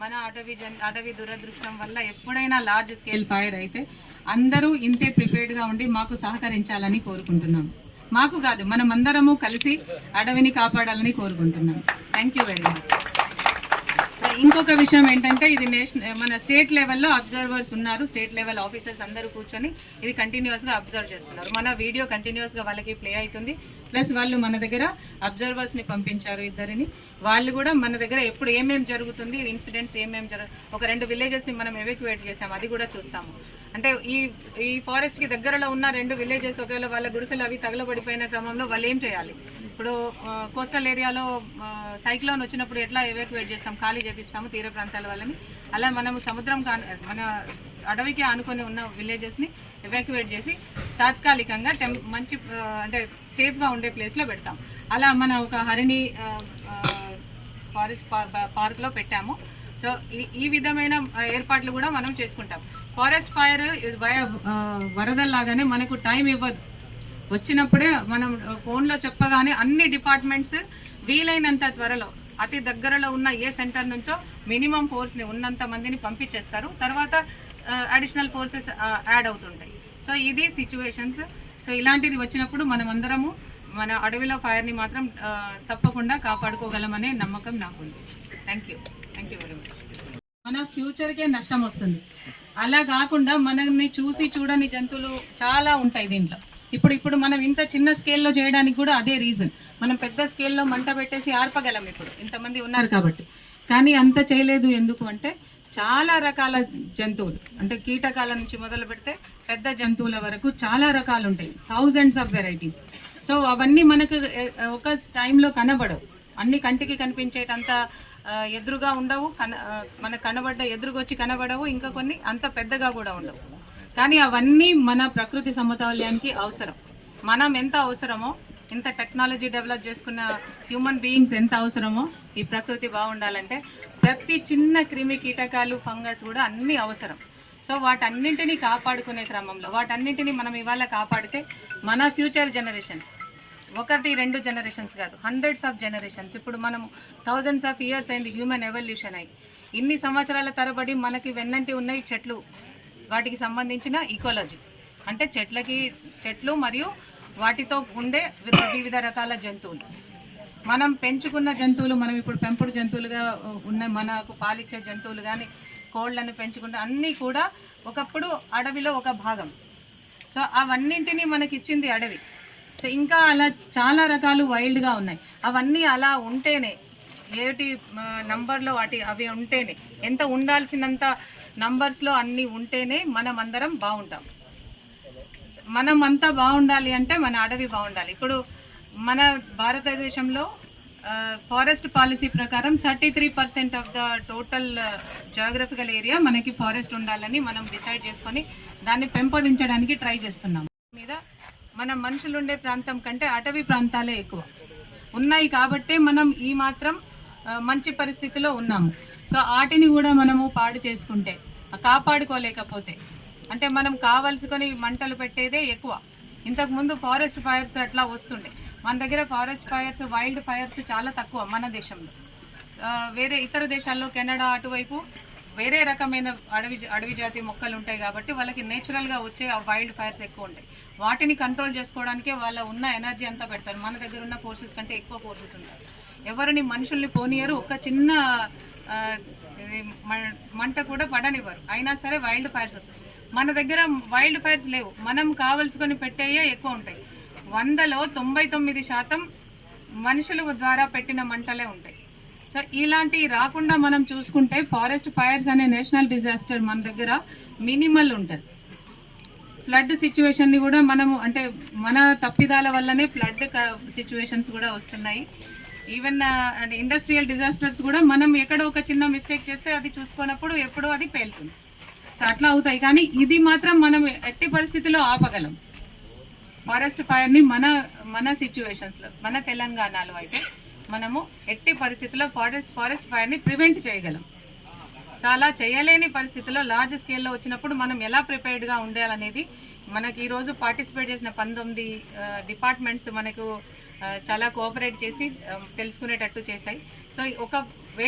మన అటవీ దురదృష్టం వల్ల ఎప్పుడైనా లార్జ్ స్కేల్ ఫైర్ అయితే అందరూ ఇంతే ప్రిపేర్డ్గా ఉండి మాకు సహకరించాలని కోరుకుంటున్నాం. మాకు కాదు, మనం అందరము కలిసి అడవిని కాపాడాలని కోరుకుంటున్నాం. Thank you very much. So ఇంకొక విషయం ఏంటంటే, ఇది మన స్టేట్ లెవెల్లో అబ్జర్వర్స్ ఉన్నారు. స్టేట్ లెవెల్ ఆఫీసర్స్ అందరూ కూర్చొని ఇది కంటిన్యూస్గా అబ్జర్వ్ చేస్తున్నారు. మన వీడియో కంటిన్యూస్గా వాళ్ళకి ప్లే అవుతుంది. ప్లస్ వాళ్ళు మన దగ్గర అబ్జర్వర్స్ని పంపించారు, ఇద్దరిని. వాళ్ళు కూడా మన దగ్గర ఎప్పుడు ఏమేమి జరుగుతుంది, ఇన్సిడెంట్స్ ఏమేమి ఒక 2 విలేజెస్ని మనం ఎవాక్యుయేట్ చేసాము, అది కూడా చూస్తాము. అంటే ఈ ఫారెస్ట్కి దగ్గరలో ఉన్న 2 విలేజెస్ ఒకవేళ వాళ్ళ గుడిసెలు అవి తగలబడిపోయిన క్రమంలో వాళ్ళు ఏం చేయాలి? ఇప్పుడు కోస్టల్ ఏరియాలో సైక్లోన్ వచ్చినప్పుడు ఎట్లా ఎవాక్యుయేట్ చేస్తాం, ఖాళీ చేపిస్తాము తీర ప్రాంతాల వాళ్ళని. అలా మనము మన అడవికి ఆనుకొని ఉన్న విలేజెస్ని ఎవాక్యుయేట్ చేసి తాత్కాలికంగా మంచి అంటే సేఫ్గా ఉండే ప్లేస్లో పెడతాం. అలా మన ఒక హరిణి ఫారెస్ట్ పార్క్లో పెట్టాము. సో ఈ విధమైన ఏర్పాట్లు కూడా మనం చేసుకుంటాం. ఫారెస్ట్ ఫైర్ వరదల్లాగానే మనకు టైం ఇవ్వదు. వచ్చినప్పుడే మనం ఫోన్లో చెప్పగానే అన్ని డిపార్ట్మెంట్స్ వీలైనంత త్వరలో అతి దగ్గరలో ఉన్న ఏ సెంటర్ నుంచో మినిమం ఫోర్స్ని ఉన్నంత మందిని పంపించేస్తారు. తర్వాత అడిషనల్ ఫోర్సెస్ యాడ్ అవుతుంటాయి. సో ఇది సిచ్యువేషన్స్. సో ఇలాంటిది వచ్చినప్పుడు మనం అందరము మన అడవిలో ఫైర్ని మాత్రం తప్పకుండా కాపాడుకోగలమనే నమ్మకం నాకుంది. Thank you very much. మన ఫ్యూచర్కే నష్టం వస్తుంది. అలా కాకుండా మనల్ని చూసి చూడని జంతువులు చాలా ఉంటాయి దీంట్లో. ఇప్పుడు మనం ఇంత చిన్న స్కేల్లో చేయడానికి కూడా అదే రీజన్. మనం పెద్ద స్కేల్లో మంట పెట్టేసి ఆర్పగలం ఇప్పుడు ఇంతమంది ఉన్నారు కాబట్టి. కానీ అంత చేయలేదు. ఎందుకు అంటే చాలా రకాల జంతువులు, అంటే కీటకాల నుంచి మొదలు పెడితే పెద్ద జంతువుల వరకు చాలా రకాలు ఉంటాయి, థౌజండ్స్ ఆఫ్ వెరైటీస్. సో అవన్నీ మనకు ఒక టైంలో కనబడవు, అన్ని కంటికి కనిపించేటంత ఎదురుగా ఉండవు, మనకు ఎదురుగొచ్చి కనబడవు. ఇంకా కొన్ని అంత పెద్దగా కూడా ఉండవు. కానీ అవన్నీ మన ప్రకృతి సమతౌల్యానికి అవసరం. మనం ఎంత అవసరమో, ఇంత టెక్నాలజీ డెవలప్ చేసుకున్న హ్యూమన్ బీయింగ్స్ ఎంత అవసరమో ఈ ప్రకృతి బాగుండాలంటే ప్రతి చిన్న క్రిమి కీటకాలు ఫంగస్ కూడా అన్నీ అవసరం. సో వాటన్నింటినీ కాపాడుకునే క్రమంలో వాటన్నింటినీ మనం ఇవాళ కాపాడితే మన ఫ్యూచర్ జనరేషన్స్, 1-2 జనరేషన్స్ కాదు, హండ్రెడ్స్ ఆఫ్ జనరేషన్స్. ఇప్పుడు మనం థౌజండ్స్ ఆఫ్ ఇయర్స్ అయింది హ్యూమన్ ఎవల్యూషన్ అయ్యి. ఇన్ని సంవత్సరాల తరబడి మనకి వెన్నంటి ఉన్నాయి చెట్లు, వాటికి సంబంధించిన ఈకాలజీ అంటే చెట్లు మరియు వాటితో ఉండే వివిధ రకాల జంతువులు. మనం పెంచుకున్న జంతువులు, మనం ఇప్పుడు పెంపుడు జంతువులుగా ఉన్న మనకు పాలిచ్చే జంతువులు కానీ కోళ్లను పెంచుకున్న అన్నీ కూడా ఒకప్పుడు అడవిలో ఒక భాగం. సో అవన్నింటినీ మనకి ఇచ్చింది అడవి. సో ఇంకా అలా చాలా రకాలు వైల్డ్గా ఉన్నాయి. అవన్నీ అలా ఉంటేనే, ఏటి నంబర్లో అవి ఉంటేనే, ఎంత ఉండాల్సినంత నంబర్స్లో అన్నీ ఉంటేనే మనం అందరం బాగుంటాం. మనం అంతా బాగుండాలి అంటే మన అడవి బాగుండాలి. ఇప్పుడు మన భారతదేశంలో ఫారెస్ట్ పాలసీ ప్రకారం 33% of the total geographical area మనకి ఫారెస్ట్ ఉండాలని మనం డిసైడ్ చేసుకొని దాన్ని పెంపొందించడానికి ట్రై చేస్తున్నాం. మీద మన మనుషులు ఉండే ప్రాంతం కంటే అటవీ ప్రాంతాలే ఎక్కువ ఉన్నాయి కాబట్టి మనం ఈ మాత్రం మంచి పరిస్థితిలో ఉన్నాము. సో వాటిని కూడా మనము పాడు చేసుకుంటే, కాపాడుకోలేకపోతే, అంటే మనం కావలసుకొని మంటలు పెట్టేదే ఎక్కువ. ఇంతకుముందు ఫారెస్ట్ ఫైర్స్ అట్లా వస్తుండే. మన దగ్గర ఫారెస్ట్ ఫైర్స్, వైల్డ్ ఫైర్స్ చాలా తక్కువ మన దేశంలో. వేరే ఇతర దేశాల్లో కెనడా అటువైపు వేరే రకమైన అడవి జాతి మొక్కలు ఉంటాయి కాబట్టి వాళ్ళకి నేచురల్గా వచ్చే వైల్డ్ ఫైర్స్ ఎక్కువ ఉంటాయి. వాటిని కంట్రోల్ చేసుకోవడానికే వాళ్ళ ఉన్న ఎనర్జీ అంతా పెడతారు. మన దగ్గర ఉన్న ఫోర్సెస్ కంటే ఎక్కువ ఫోర్సెస్ ఉంటాయి. ఎవరిని మనుషుల్ని పోనీయరు, ఒక చిన్న మంట కూడా పడనివ్వరు. అయినా సరే వైల్డ్ ఫైర్స్ వస్తాయి. మన దగ్గర వైల్డ్ ఫైర్స్ లేవు, మనం కావలసుకొని పెట్టేయే ఎక్కువ ఉంటాయి. 100లో 99% మనుషుల ద్వారా పెట్టిన మంటలే ఉంటాయి. సో ఇలాంటివి రాకుండా మనం చూసుకుంటే ఫారెస్ట్ ఫైర్స్ అనే నేషనల్ డిజాస్టర్ మన దగ్గర మినిమల్ ఉంటుంది. ఫ్లడ్ సిచ్యువేషన్ని కూడా మనము, అంటే మన తప్పిదాల వల్లనే ఫ్లడ్ సిచ్యువేషన్స్ కూడా వస్తున్నాయి. ఈవెన్ ఇండస్ట్రియల్ డిజాస్టర్స్ కూడా మనం ఎక్కడో ఒక చిన్న మిస్టేక్ చేస్తే అది చూసుకున్నప్పుడు ఎప్పుడో అది పేలుతుంది. సో అట్లా అవుతాయి. కానీ ఇది మాత్రం మనం ఎట్టి పరిస్థితిలో ఆపగలం. ఫారెస్ట్ ఫైర్ని మన సిచ్యువేషన్స్లో, మన తెలంగాణలో అయితే మనము ఎట్టి పరిస్థితుల్లో ఫారెస్ట్ ఫైర్ని ప్రివెంట్ చేయగలం. సో అలా చేయలేని పరిస్థితుల్లో లార్జ్ స్కేల్లో వచ్చినప్పుడు మనం ఎలా ప్రిపేర్డ్గా ఉండాలనేది మనకి ఈరోజు పార్టిసిపేట్ చేసిన 19 డిపార్ట్మెంట్స్ మనకు చాలా కోఆపరేట్ చేసి తెలుసుకునేటట్టు చేశాయి. సో ఒక